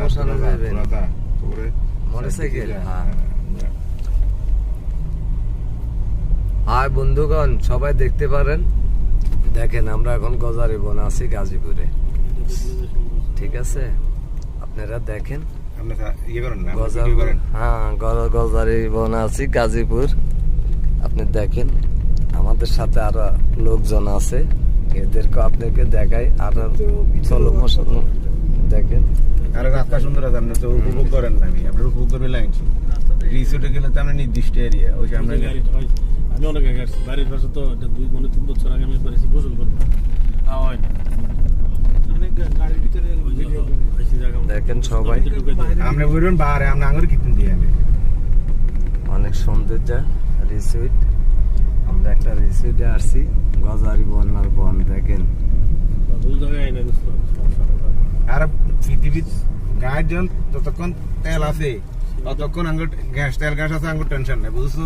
শ্মশানে যাবেন মোটরসাইকেল। হ্যাঁ হাই বন্ধুগণ, সবাই দেখতে পারেন। দেখেন আমরা এখন গজারি বন আছি গাজীপুরে, ঠিক আছে? আপনারা দেখেন গজারি বন আছি গাজীপুর। আপনি দেখেন আমাদের সাথে আরো লোকজন আছে, এদেরকে আপনাকে দেখাই। আর চলো মশানো দেখেন। আর রাস্তা সুন্দর আছে, আপনি তো উপভোগ করেন না। আপনার উপভোগ করবে লাগছে। রিসোর্টে গেলে তো আমরা নির্দিষ্ট এরিয়া, ওই সামনে আমি অনেক আগে আসছি বাড়ির পাশে, তো 2-3 বছর আগে আমি একবার এসে গোসল করবো। দেখেন সবাই আমরা বলবেন বাহারে আমরা আঙুর কিনতে দিয়ে আমি অনেক সৌন্দর্য রিসোর্ট। আমরা একটা রিসোর্টে আসছি, গজারি বন আর বন দেখেন। আর পৃথিবীর গায়ের জন যতক্ষণ তেল আছে ততক্ষণ আঙ্গুর গ্যাস, তেল গ্যাস আছে, আঙ্গুর টেনশন নেই, বুঝছো?